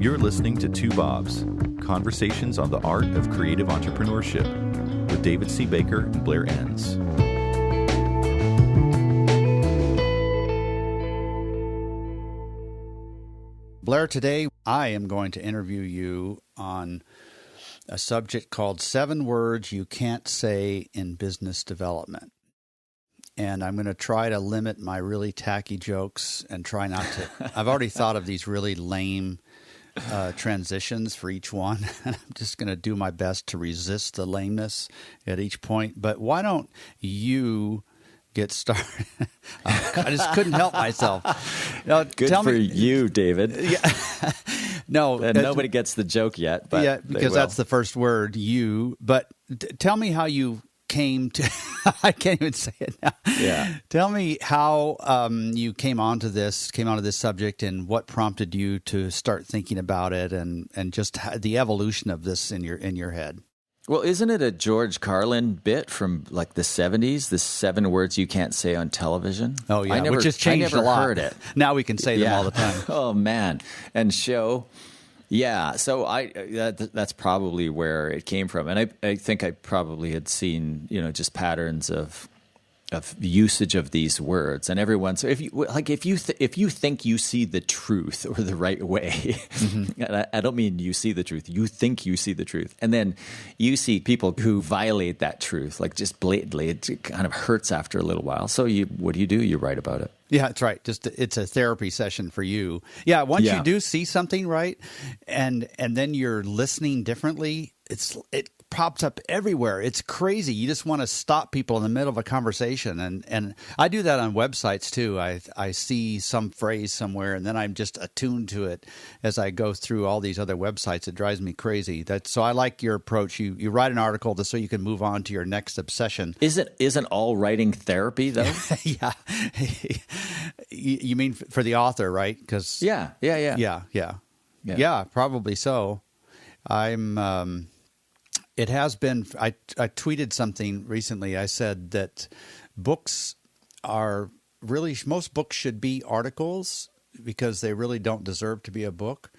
You're listening to Two Bobs, conversations on the art of creative entrepreneurship with David C. Baker and Blair Enns. Blair, today I am going to interview you on a subject called 7 Words You Can't Say in Business Development. And I'm going to try to limit my really tacky jokes and try not to. I've already thought of these really lame transitions for each one, and I'm just going to do my best to resist the lameness at each point. But why don't you get started? I just couldn't help myself. Now, Good for you, David. Yeah. No, and nobody gets the joke yet, but yeah, because that's the first word, you. But tell me how you came to. I can't even say it now. Yeah. Tell me how you came onto this subject, and what prompted you to start thinking about it, and just the evolution of this in your head. Well, isn't it a George Carlin bit from like the 70s? The 7 words you can't say on television. Oh yeah, which has changed a lot. Heard it. Now we can say them all the time. Oh man, and show. Yeah, so that's probably where it came from, and I think I probably had seen just patterns of usage of these words, and everyone. So if you think you see the truth or the right way, mm-hmm. I don't mean you see the truth. You think you see the truth, and then you see people who violate that truth, like just blatantly. It kind of hurts after a little while. So what do? You write about it. Yeah, that's right. Just it's a therapy session for you. Yeah, once you do see something right, and then you're listening differently, it pops up everywhere. It's crazy. You just want to stop people in the middle of a conversation, and I do that on websites too. I see some phrase somewhere, and then I'm just attuned to it as I go through all these other websites. It drives me crazy. So I like your approach. You write an article so you can move on to your next obsession. Isn't all writing therapy though? Yeah. You mean for the author, right? Because yeah, probably so. It has been. I tweeted something recently. I said that books are really, most books should be articles because they really don't deserve to be a book.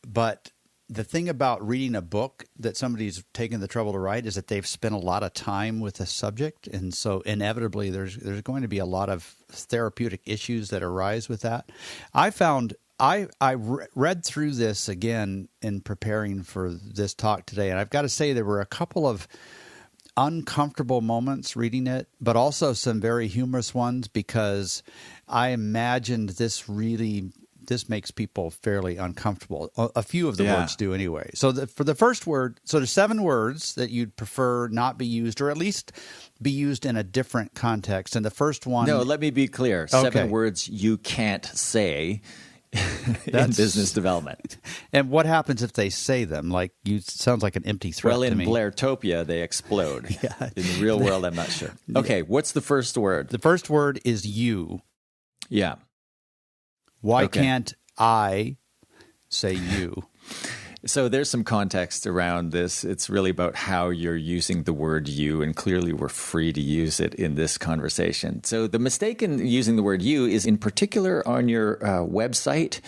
But the thing about reading a book that somebody's taken the trouble to write is that they've spent a lot of time with the subject, and so inevitably there's going to be a lot of therapeutic issues that arise with that. I read through this again in preparing for this talk today, and I've got to say there were a couple of uncomfortable moments reading it, but also some very humorous ones, because I imagined this makes people fairly uncomfortable. A few of the words do anyway. So for the first word, so there's 7 words that you'd prefer not be used, or at least be used in a different context. And the first one... No, let me be clear. 7 words you can't say in business development. And what happens if they say them? Sounds like an empty threat to me. Well, in Blairtopia, they explode. Yeah. In the real world, I'm not sure. Okay, what's the first word? The first word is you. Yeah. Why can't I say you? So there's some context around this. It's really about how you're using the word you, and clearly we're free to use it in this conversation. So the mistake in using the word you is in particular on your website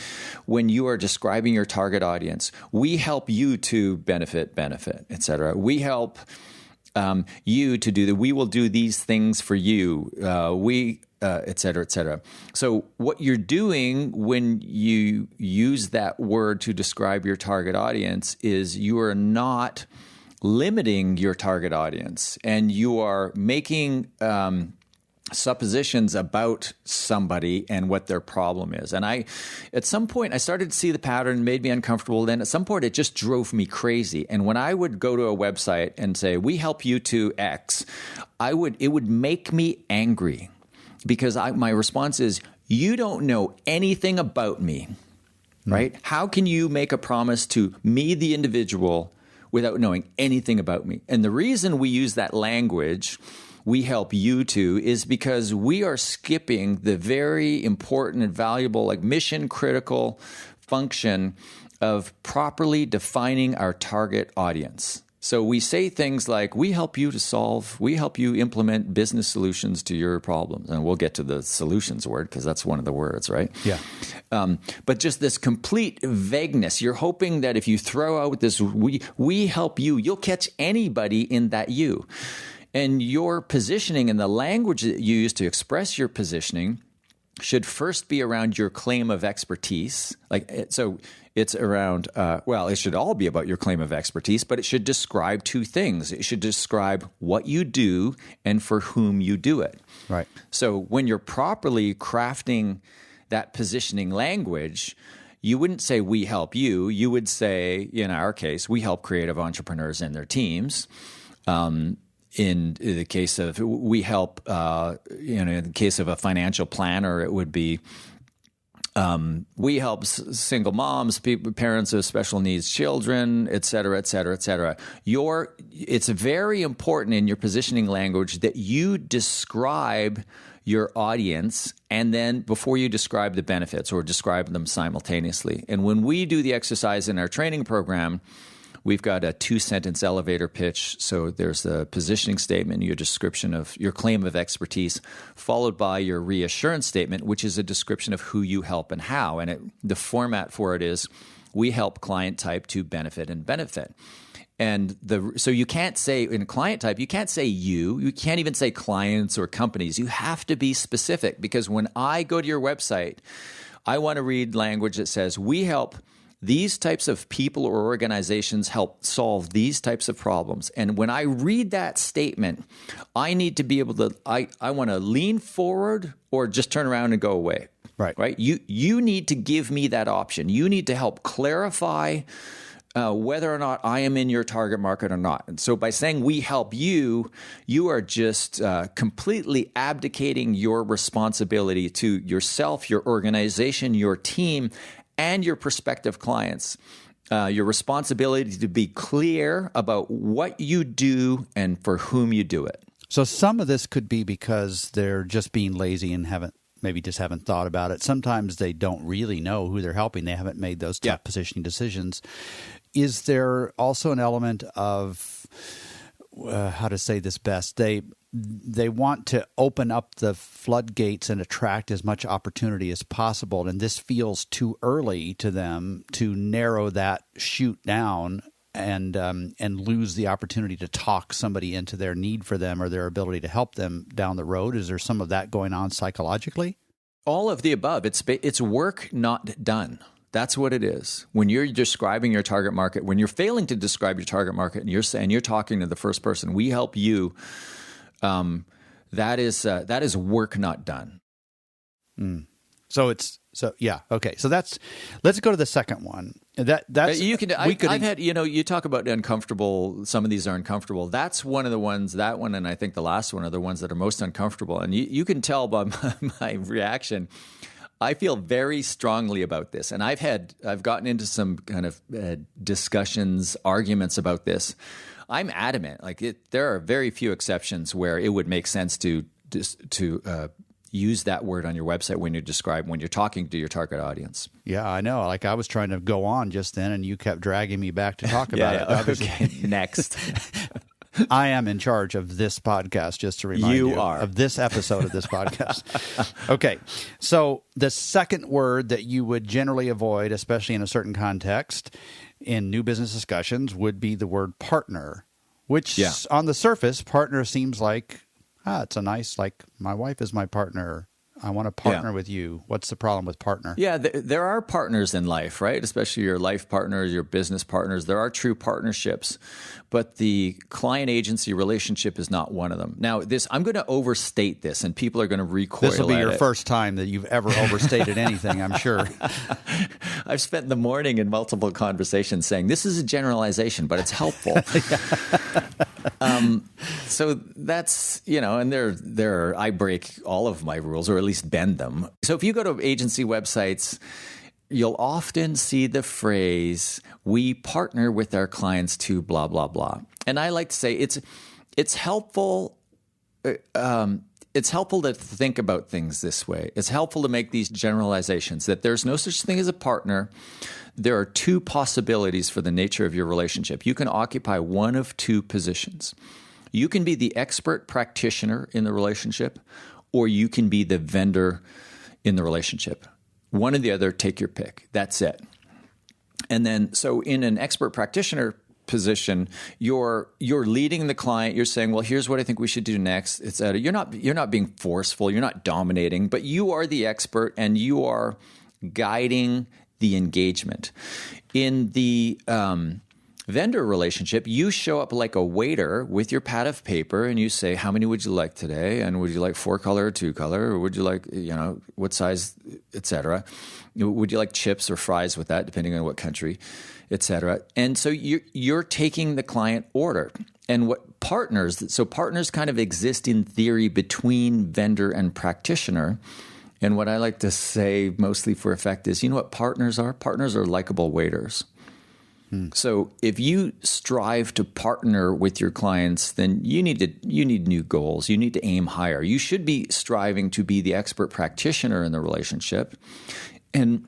when you are describing your target audience. We help you to benefit, et cetera. We help you to do that. We will do these things for you. Et cetera, et cetera. So what you're doing when you use that word to describe your target audience is you are not limiting your target audience, and you are making suppositions about somebody and what their problem is. And at some point, I started to see the pattern, made me uncomfortable. Then at some point, it just drove me crazy. And when I would go to a website and say, we help you to X, it would make me angry. Because my response is, you don't know anything about me, right? How can you make a promise to me, the individual, without knowing anything about me? And the reason we use that language, we help you to, is because we are skipping the very important and valuable, mission critical function of properly defining our target audience. So we say things like, we help you implement business solutions to your problems. And we'll get to the solutions word because that's one of the words, right? Yeah. But just this complete vagueness. You're hoping that if you throw out this, we help you, you'll catch anybody in that you. And your positioning and the language that you use to express your positioning should first be around your claim of expertise. So it's around, it should all be about your claim of expertise, but it should describe two things. It should describe what you do and for whom you do it. Right. So when you're properly crafting that positioning language, you wouldn't say, we help you. You would say, in our case, we help creative entrepreneurs and their teams. In the case of, we help, in the case of a financial planner, it would be, we help single moms, parents of special needs children, et cetera, et cetera, et cetera. It's very important in your positioning language that you describe your audience, and then before you describe the benefits or describe them simultaneously. And when we do the exercise in our training program, we've got a 2-sentence elevator pitch. So there's the positioning statement, your description of your claim of expertise, followed by your reassurance statement, which is a description of who you help and how. And the format for it is, we help client type to benefit and benefit. And so you can't say, in client type, you can't say you can't even say clients or companies. You have to be specific, because when I go to your website, I want to read language that says, we help these types of people or organizations help solve these types of problems. And when I read that statement, I need to be able to, I want to lean forward or just turn around and go away. Right. You need to give me that option. You need to help clarify whether or not I am in your target market or not. And so by saying we help you, you are just completely abdicating your responsibility to yourself, your organization, your team, and your prospective clients. Your responsibility to be clear about what you do and for whom you do it. So some of this could be because they're just being lazy and haven't thought about it. Sometimes they don't really know who they're helping. They haven't made those tough positioning decisions. Is there also an element of how to say this best? They want to open up the floodgates and attract as much opportunity as possible, and this feels too early to them to narrow that chute down and lose the opportunity to talk somebody into their need for them or their ability to help them down the road. Is there some of that going on psychologically? All of the above. It's work not done. That's what it is. When you're describing your target market, when you're failing to describe your target market, and you're talking to the first person, we help you. That is work not done. Okay. So let's go to the second one. I've had, you talk about uncomfortable. Some of these are uncomfortable. That's one of the ones, that one, and I think the last one are the ones that are most uncomfortable. And you can tell by my reaction. I feel very strongly about this, and I've gotten into some kind of discussions, arguments about this. I'm adamant. There are very few exceptions where it would make sense to use that word on your website when you're talking to your target audience. Yeah, I know. I was trying to go on just then, and you kept dragging me back to talk about it. Okay, next. I am in charge of this podcast, just to remind you of this episode of this podcast. Okay, so the second word that you would generally avoid, especially in a certain context, in new business discussions, would be the word partner, which on the surface, partner seems like, it's a nice, my wife is my partner. I want to partner with you. What's the problem with partner? Yeah, there are partners in life, right? Especially your life partners, your business partners. There are true partnerships, but the client-agency relationship is not one of them. Now, I'm going to overstate this, and people are going to recoil. This will be your first time that you've ever overstated anything, I'm sure. I've spent the morning in multiple conversations saying this is a generalization, but it's helpful. So that's, and I break all of my rules, or at least bend them. So if you go to agency websites, you'll often see the phrase, we partner with our clients to blah, blah, blah. And I like to say it's helpful. It's helpful to think about things this way. It's helpful to make these generalizations that there's no such thing as a partner. there are two possibilities for the nature of your relationship. You can occupy one of two positions. You can be the expert practitioner in the relationship, or you can be the vendor in the relationship. One or the other, take your pick. That's it. And then, so in an expert practitioner position, you're leading the client. You're saying, well, here's what I think we should do next. You're not being forceful. You're not dominating, but you are the expert and you are guiding the engagement. In the vendor relationship, you show up like a waiter with your pad of paper and you say, how many would you like today? And would you like 4-color or 2-color? Or would you like, what size, etc.? Would you like chips or fries with that, depending on what country, etc.? And so you're taking the client order. And what partners kind of exist in theory between vendor and practitioner. And what I like to say mostly for effect is, you know what partners are? Partners are likable waiters. So if you strive to partner with your clients, then you need new goals. You need to aim higher. You should be striving to be the expert practitioner in the relationship and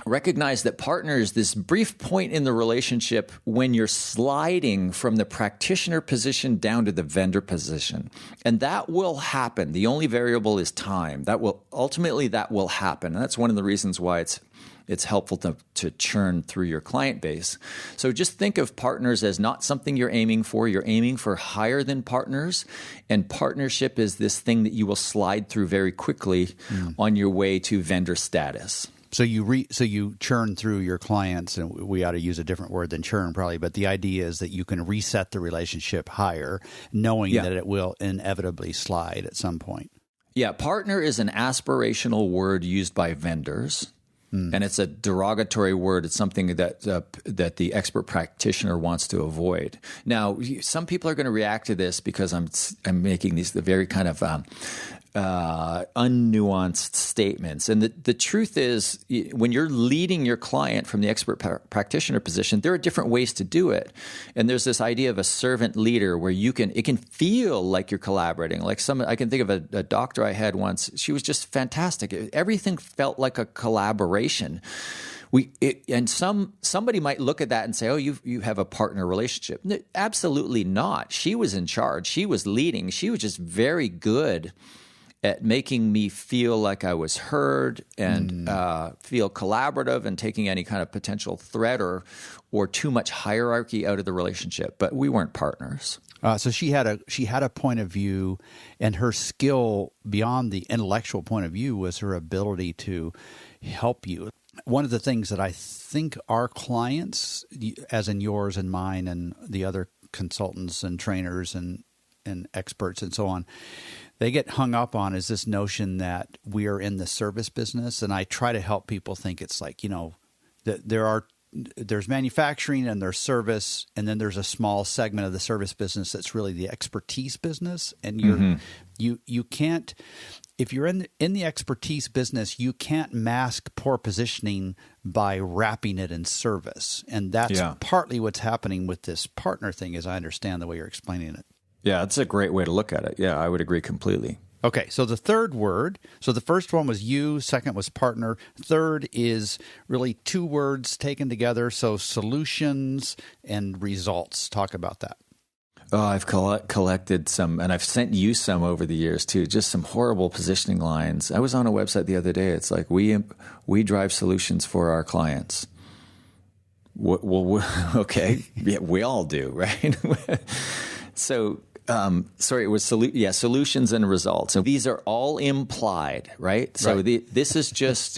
recognize that partner is this brief point in the relationship when you're sliding from the practitioner position down to the vendor position. And that will happen. The only variable is time. That will happen. And that's one of the reasons why it's helpful to churn through your client base. So just think of partners as not something you're aiming for. You're aiming for higher than partners. And partnership is this thing that you will slide through very quickly on your way to vendor status. So you churn through your clients, and we ought to use a different word than churn probably, but the idea is that you can reset the relationship higher, knowing that it will inevitably slide at some point. Yeah, partner is an aspirational word used by vendors. And it's a derogatory word. It's something that the expert practitioner wants to avoid. Now, some people are going to react to this because I'm making the very kind of unnuanced statements. And the truth is, when you're leading your client from the expert practitioner position, there are different ways to do it. And there's this idea of a servant leader where it can feel like you're collaborating. Like I can think of a doctor I had once. She was just fantastic. Everything felt like a collaboration. Somebody might look at that and say, oh, you have a partner relationship. No, absolutely not. She was in charge. She was leading. She was just very good at making me feel like I was heard and feel collaborative and taking any kind of potential threat or too much hierarchy out of the relationship. But we weren't partners. So she had a point of view, and her skill beyond the intellectual point of view was her ability to help you. One of the things that I think our clients, as in yours and mine and the other consultants and trainers and experts and so on, they get hung up on is this notion that we are in the service business. And I try to help people think it's like, that there's manufacturing and there's service, and then there's a small segment of the service business that's really the expertise business. And you can't, if you're in the expertise business, you can't mask poor positioning by wrapping it in service. And that's partly what's happening with this partner thing, as I understand the way you're explaining it. Yeah, that's a great way to look at it. Yeah, I would agree completely. Okay, so the third word, so the first one was you, second was partner, third is really two words taken together, so solutions and results. Talk about that. Oh, I've collected some, and I've sent you some over the years too, just some horrible positioning lines. I was on a website the other day. It's like, we drive solutions for our clients. Well, okay, yeah, we all do, right? So... it was solutions and results. So these are all implied, right? So this is just,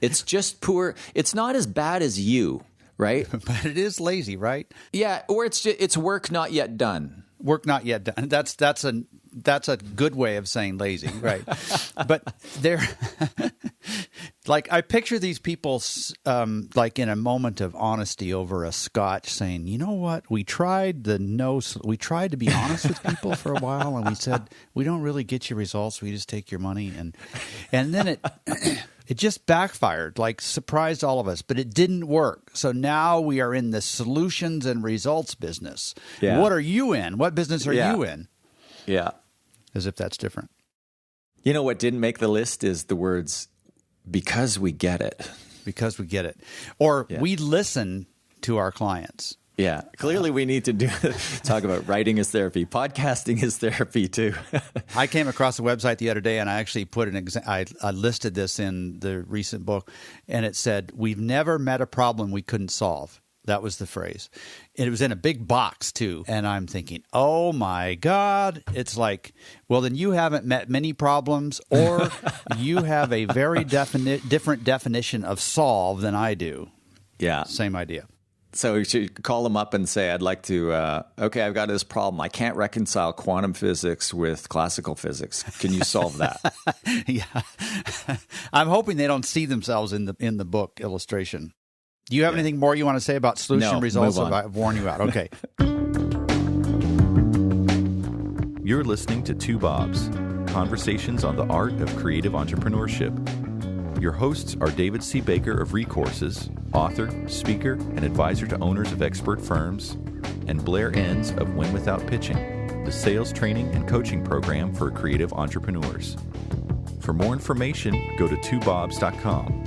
it's just poor. It's not as bad as you, right? But it is lazy, right? Yeah, or it's work not yet done. Work not yet done. That's a good way of saying lazy, right? But they're like, I picture these people like in a moment of honesty over a scotch saying, you know what, we tried to be honest with people for a while, and we said, we don't really get you results, we just take your money, and then it just backfired, like surprised all of us, but it didn't work. So now we are in the solutions and results business. Yeah. What are you in? What business are you in? Yeah. As if that's different. You know what didn't make the list is the words, because we get it. because we get it. Or Yeah. we listen to our clients. Yeah, clearly we need to talk about writing as therapy. Podcasting is therapy too. I came across a website the other day, and I actually put I listed this in the recent book, and it said, "We've never met a problem we couldn't solve." That was the phrase. And it was in a big box too, and I'm thinking, "Oh my God!" It's like, well, then you haven't met many problems, or you have a very different definition of solve than I do. Yeah, Same idea. so you should call them up and say, I'd like to, okay, I've got this problem. I can't reconcile quantum physics with classical physics. Can you solve that? Yeah. I'm hoping they don't see themselves in the book illustration. Do you have anything more you want to say about solution No, results? move on. I've worn you out. Okay. You're listening to Two Bobs, conversations on the art of creative entrepreneurship. Your hosts are David C. Baker of Recourses, author, speaker, and advisor to owners of expert firms, and Blair Enns of Win Without Pitching, the sales training and coaching program for creative entrepreneurs. For more information, go to twobobs.com.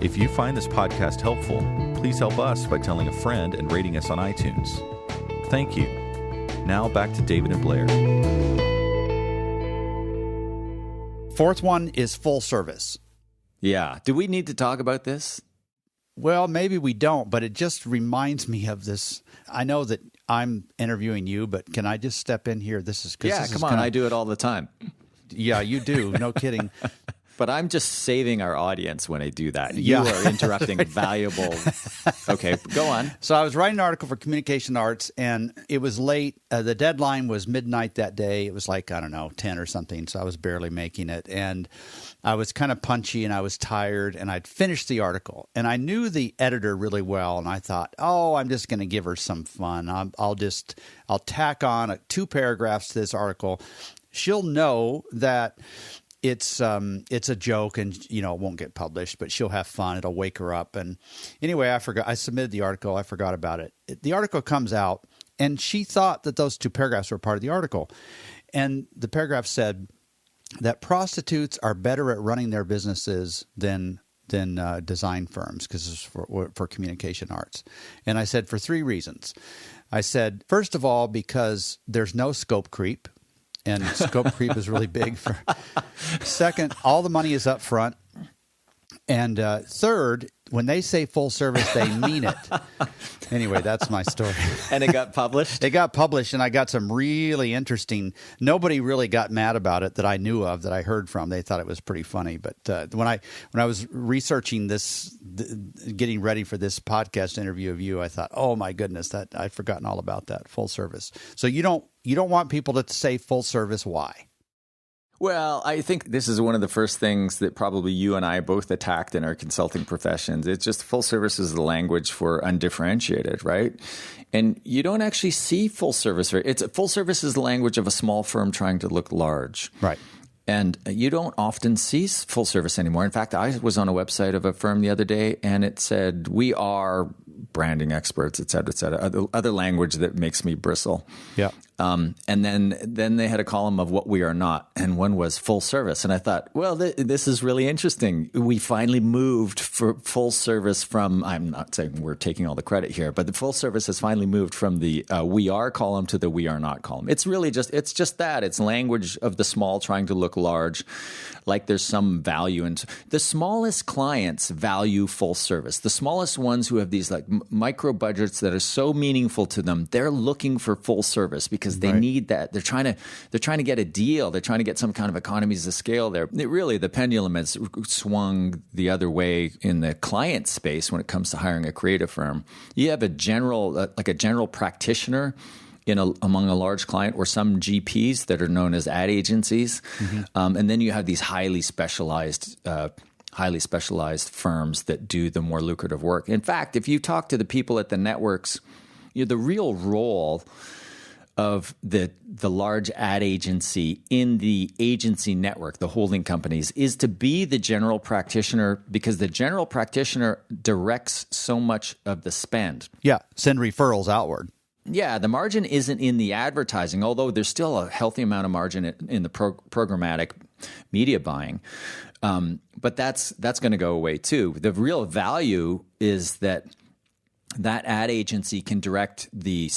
If you find this podcast helpful, please help us by telling a friend and rating us on iTunes. Thank you. Now back to David and Blair. Fourth one is full service. Yeah. Do we need to talk about this? Well, maybe we don't, but it just reminds me of this. I know that I'm interviewing you, but can I just step in here? Yeah, come on. I do it all the time. Yeah, you do. No kidding. But I'm just saving our audience when I do that. Yeah. You are interrupting valuable. Okay, go on. So I was writing an article for Communication Arts, and it was late. The deadline was midnight that day. It was like, I don't know, 10 or something, so I was barely making it. And I was kind of punchy, and I was tired, and I'd finished the article. And I knew the editor really well, and I thought, oh, I'm just going to give her some fun. I'll tack on 2 paragraphs to this article. She'll know that it's a joke, and it won't get published, but she'll have fun. It'll wake her up. And anyway, I submitted the article. I forgot about it. The article comes out, and she thought that those 2 paragraphs were part of the article. And the paragraph said that prostitutes are better at running their businesses than design firms, because it's for communication arts. And I said, for 3 reasons. I said, first of all, because there's no scope creep. And scope creep is really big. Second, all the money is up front. And third, when they say full service, they mean it. Anyway, that's my story. And it got published? It got published, and I got some really interesting. Nobody really got mad about it that I knew of, that I heard from. They thought it was pretty funny. But when I was researching this, getting ready for this podcast interview of you, I thought, oh my goodness, that I'd forgotten all about that full service. So you don't want people to say full service. Why? Well, I think this is one of the first things that probably you and I both attacked in our consulting professions. It's just full service is the language for undifferentiated, right? And you don't actually see full service. Full service is the language of a small firm trying to look large. Right. And you don't often see full service anymore. In fact, I was on a website of a firm the other day, and it said, we are branding experts, et cetera, other language that makes me bristle. Yeah. And then they had a column of what we are not, and one was full service. And I thought, well, this is really interesting. We finally moved for full service from, I'm not saying we're taking all the credit here, but the full service has finally moved from the we are column to the we are not column. It's really just that. It's language of the small trying to look large, like there's some value. And the smallest clients value full service. The smallest ones who have these like micro budgets that are so meaningful to them, they're looking for full service because they need that. They're trying to get a deal. They're trying to get some kind of economies of scale there. The pendulum has swung the other way in the client space when it comes to hiring a creative firm. You have a general practitioner among a large client, or some GPs that are known as ad agencies. Mm-hmm. And then you have these highly specialized firms that do the more lucrative work. In fact, if you talk to the people at the networks, the real role of the large ad agency in the agency network, the holding companies, is to be the general practitioner, because the general practitioner directs so much of the spend. Yeah, send referrals outward. Yeah, the margin isn't in the advertising, although there's still a healthy amount of margin in the programmatic. media buying. But that's going to go away too. The real value is that ad agency can direct the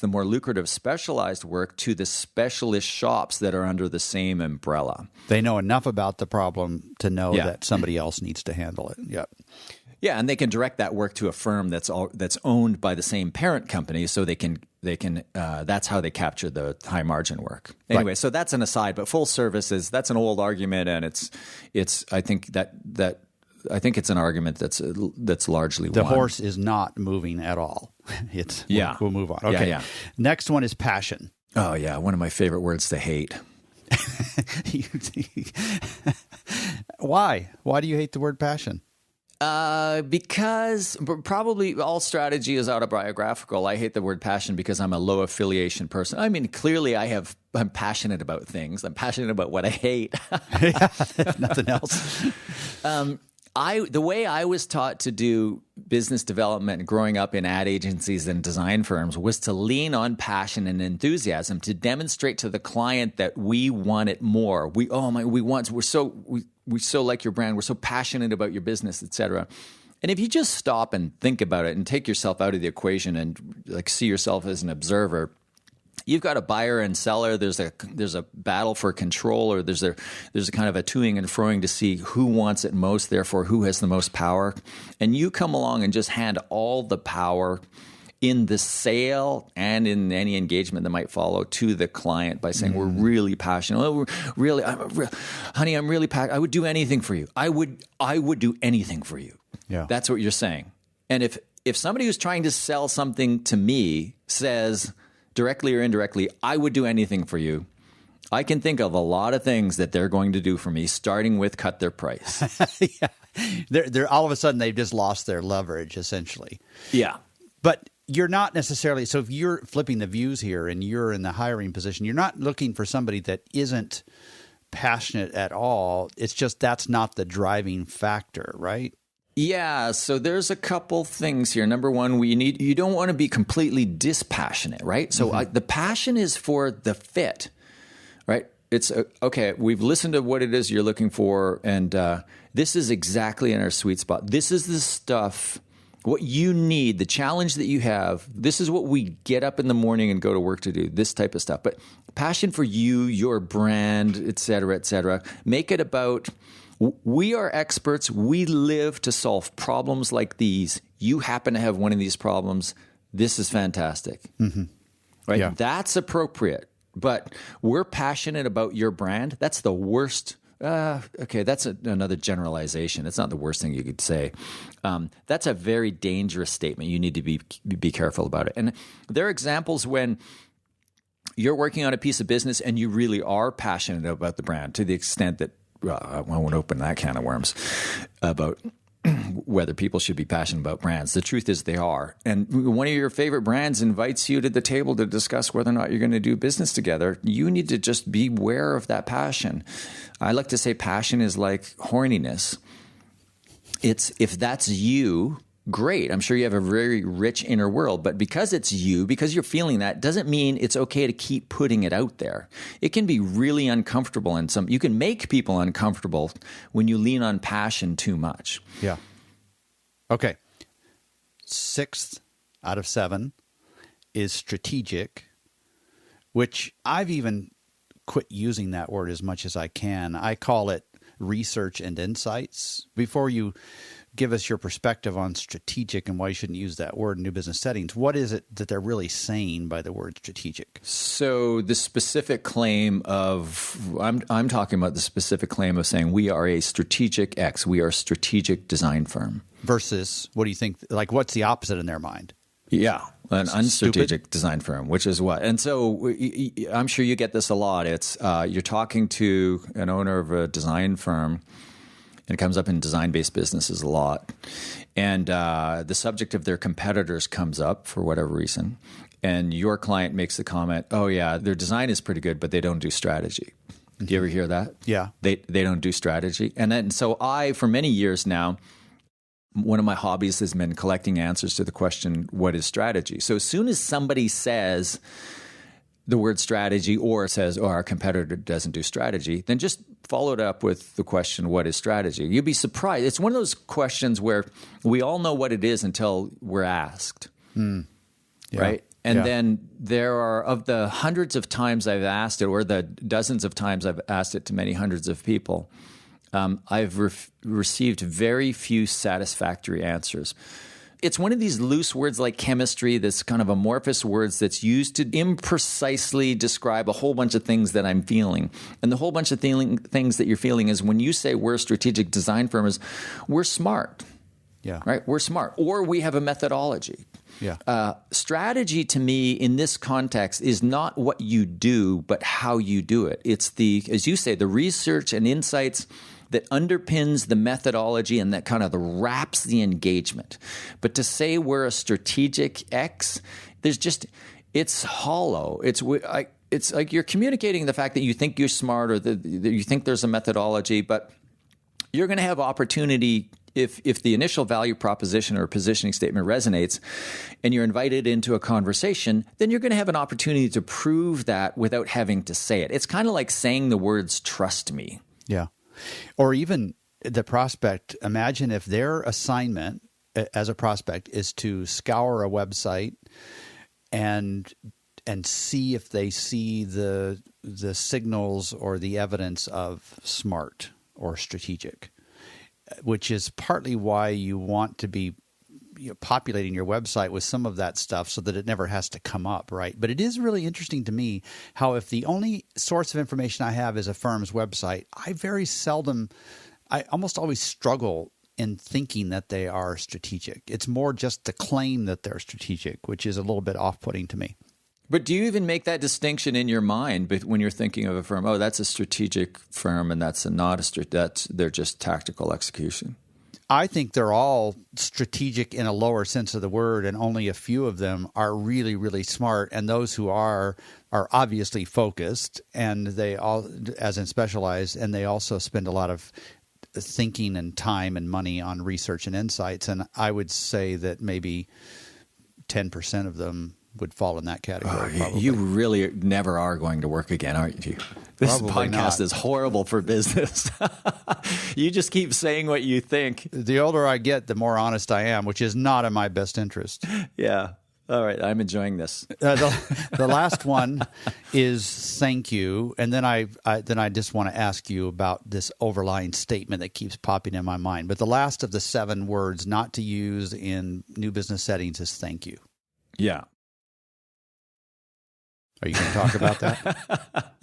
more lucrative specialized work to the specialist shops that are under the same umbrella. They know enough about the problem to know that somebody else needs to handle it. Yep. Yeah, and they can direct that work to a firm that's owned by the same parent company, so they can that's how they capture the high margin work. Anyway, So that's an aside, but full services, that's an old argument, and it's I think it's an argument that's largely the won. horse is not moving at all. We'll move on. Okay. Yeah. Next one is passion. Oh yeah, one of my favorite words to hate. Why? Why do you hate the word passion? Because probably all strategy is autobiographical. I hate the word passion because I'm a low affiliation person. I mean, clearly I'm passionate about things. I'm passionate about what I hate. Nothing else. The way I was taught to do business development growing up in ad agencies and design firms was to lean on passion and enthusiasm to demonstrate to the client that we want it more. We so like your brand. We're so passionate about your business, etc. And if you just stop and think about it and take yourself out of the equation and like see yourself as an observer, you've got a buyer and seller. There's a battle for control, or there's a kind of a toing and froing to see who wants it most, therefore who has the most power. And you come along and just hand all the power in the sale and in any engagement that might follow to the client by saying, we're really passionate. Honey, I'm really passionate. I would do anything for you. I would do anything for you. Yeah. That's what you're saying. And if somebody who's trying to sell something to me says directly or indirectly, I would do anything for you, I can think of a lot of things that they're going to do for me, starting with cut their price. They're all of a sudden they've just lost their leverage, essentially. Yeah. But you're not necessarily – so if you're flipping the views here and you're in the hiring position, you're not looking for somebody that isn't passionate at all. It's just that's not the driving factor, right? Yeah, so there's a couple things here. Number one, you don't want to be completely dispassionate, right? So the passion is for the fit, right? It's okay. We've listened to what it is you're looking for, and this is exactly in our sweet spot. This is the stuff, what you need, the challenge that you have. This is what we get up in the morning and go to work to do. This type of stuff, but passion for you, your brand, et cetera, et cetera. Make it about. We are experts. We live to solve problems like these. You happen to have one of these problems. This is fantastic. Right? Yeah. That's appropriate. But we're passionate about your brand. That's the worst. Okay, that's another generalization. It's not the worst thing you could say. That's a very dangerous statement. You need to be careful about it. And there are examples when you're working on a piece of business and you really are passionate about the brand to the extent that I won't open that can of worms about whether people should be passionate about brands. The truth is they are. And one of your favorite brands invites you to the table to discuss whether or not you're going to do business together. You need to just be aware of that passion. I like to say passion is like horniness. If that's you, great. I'm sure you have a very rich inner world, but because it's you, because you're feeling that, doesn't mean it's okay to keep putting it out there. It can be really uncomfortable, and you can make people uncomfortable when you lean on passion too much. Yeah. Okay. 6th out of 7 is strategic, which I've even quit using that word as much as I can. I call it research and insights. Before you give us your perspective on strategic and why you shouldn't use that word in new business settings, what is it that they're really saying by the word strategic? So the specific claim of I'm talking about the specific claim of saying we are a strategic X, we are a strategic design firm. Versus, what do you think? Like, what's the opposite in their mind? Yeah, an unstrategic design firm, which is what? And so I'm sure you get this a lot. It's you're talking to an owner of a design firm, and it comes up in design-based businesses a lot. And the subject of their competitors comes up for whatever reason. And your client makes the comment, oh, yeah, their design is pretty good, but they don't do strategy. Do you ever hear that? Yeah. They don't do strategy. And then so for many years now, one of my hobbies has been collecting answers to the question, what is strategy? So as soon as somebody says, the word strategy or says, oh, our competitor doesn't do strategy, then just follow it up with the question, what is strategy? You'd be surprised. It's one of those questions where we all know what it is until we're asked, right? And then there are, of the hundreds of times I've asked it, or the dozens of times I've asked it to many hundreds of people, I've received very few satisfactory answers. It's one of these loose words like chemistry, this kind of amorphous words that's used to imprecisely describe a whole bunch of things that I'm feeling. And the whole bunch of things that you're feeling is when you say we're a strategic design firm, is we're smart. Yeah. Right? We're smart. Or we have a methodology. Yeah. Strategy to me in this context is not what you do, but how you do it. It's the, as you say, the research and insights that underpins the methodology and that kind of wraps the engagement. But to say we're a strategic X, it's hollow. It's like you're communicating the fact that you think you're smart or that you think there's a methodology, but you're going to have opportunity if the initial value proposition or positioning statement resonates and you're invited into a conversation, then you're going to have an opportunity to prove that without having to say it. It's kind of like saying the words, trust me. Yeah. Or even the prospect, imagine if their assignment as a prospect is to scour a website and see if they see the signals or the evidence of smart or strategic, which is partly why you want to be populating your website with some of that stuff so that it never has to come up, right? But it is really interesting to me how if the only source of information I have is a firm's website, I almost always struggle in thinking that they are strategic. It's more just the claim that they're strategic, which is a little bit off-putting to me. But do you even make that distinction in your mind when you're thinking of a firm? Oh, that's a strategic firm, and that's they're just tactical execution. I think they're all strategic in a lower sense of the word, and only a few of them are really, really smart. And those who are obviously focused, and they all, as in specialized, and they also spend a lot of thinking and time and money on research and insights. And I would say that maybe 10% of them would fall in that category. You really never are going to work again, aren't you? This Probably podcast not. is horrible for business. You just keep saying what you think. The older I get, the more honest I am, which is not in my best interest. Yeah. All right. I'm enjoying this. The last one is thank you. And then I just want to ask you about this overlying statement that keeps popping in my mind. But the last of the 7 words not to use in new business settings is thank you. Yeah. Are you going to talk about that?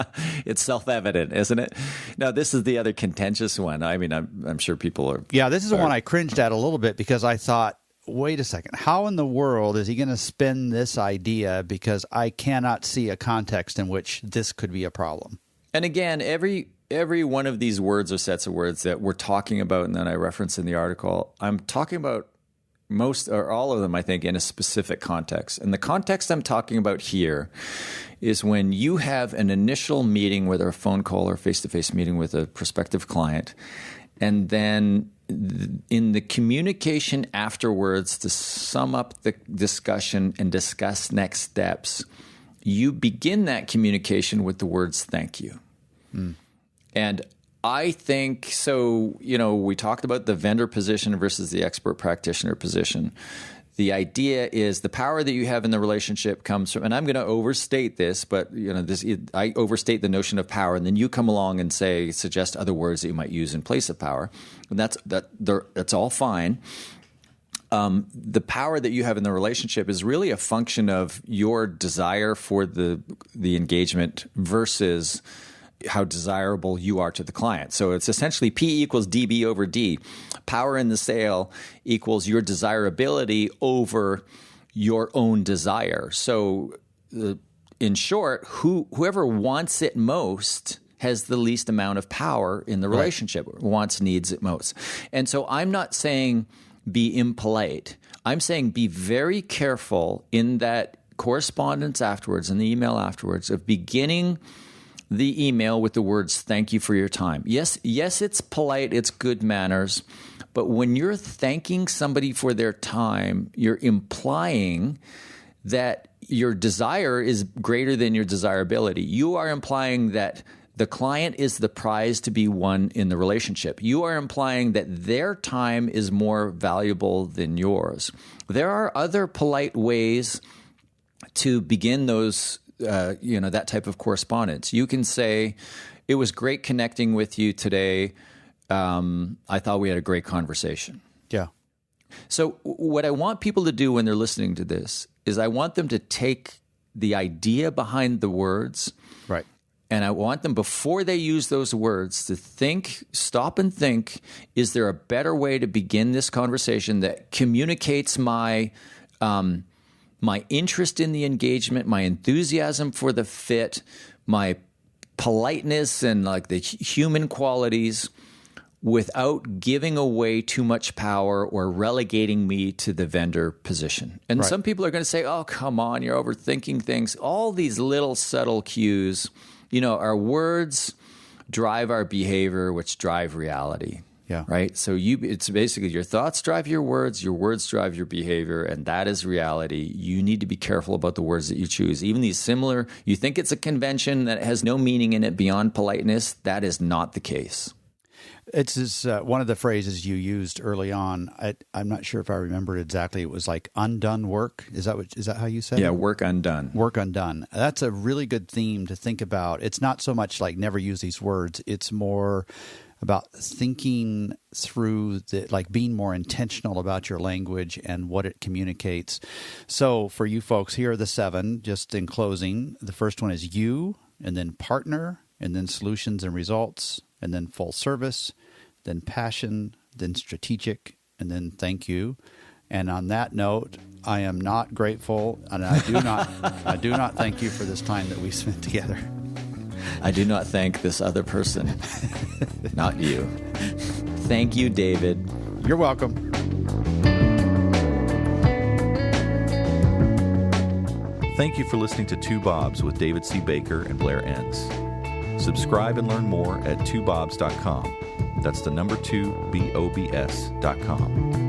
It's self-evident, isn't it? Now, this is the other contentious one. I mean, I'm sure people are... Yeah, this is the one I cringed at a little bit because I thought, wait a second, how in the world is he going to spin this idea? Because I cannot see a context in which this could be a problem. And again, every one of these words or sets of words that we're talking about and that I reference in the article, I'm talking about most or all of them, I think, in a specific context. And the context I'm talking about here is when you have an initial meeting, whether a phone call or face-to-face meeting with a prospective client, and then in the communication afterwards to sum up the discussion and discuss next steps, you begin that communication with the words thank you. And I think so. We talked about the vendor position versus the expert practitioner position. The idea is the power that you have in the relationship comes from, and I'm going to overstate this, but I overstate the notion of power, and then you come along and suggest other words that you might use in place of power, and that's all fine. The power that you have in the relationship is really a function of your desire for the engagement versus how desirable you are to the client. So it's essentially P equals DB over D. Power in the sale equals your desirability over your own desire. So in short, whoever wants it most has the least amount of power in the relationship, needs it most. And so I'm not saying be impolite. I'm saying be very careful in that correspondence afterwards, in the email afterwards, of beginning the email with the words, thank you for your time. Yes, it's polite, it's good manners, but when you're thanking somebody for their time, you're implying that your desire is greater than your desirability. You are implying that the client is the prize to be won in the relationship. You are implying that their time is more valuable than yours. There are other polite ways to begin those, that type of correspondence. You can say, "It was great connecting with you today. I thought we had a great conversation." Yeah. So what I want people to do when they're listening to this is I want them to take the idea behind the words, Right. and I want them, before they use those words, to stop and think, is there a better way to begin this conversation that communicates my interest in the engagement, my enthusiasm for the fit, my politeness and like the human qualities, without giving away too much power or relegating me to the vendor position. And Right. some people are going to say, "Oh, come on, you're overthinking things." All these little subtle cues, our words drive our behavior, which drive reality. Yeah. Right. So it's basically your thoughts drive your words drive your behavior, and that is reality. You need to be careful about the words that you choose. Even these similar, you think it's a convention that has no meaning in it beyond politeness. That is not the case. It's one of the phrases you used early on. I'm not sure if I remember exactly. It was like undone work. Is that how you said it? Yeah, work undone. Work undone. That's a really good theme to think about. It's not so much like never use these words. It's more about thinking through being more intentional about your language and what it communicates. So for you folks, here are the 7, just in closing. The first one is you, and then partner, and then solutions and results, and then full service, then passion, then strategic, and then thank you. And on that note, I am not grateful, and I do not thank you for this time that we spent together. I do not thank this other person, not you. Thank you, David. You're welcome. Thank you for listening to Two Bobs with David C. Baker and Blair Enns. Subscribe and learn more at twobobs.com. That's the number 2, BOBS.com.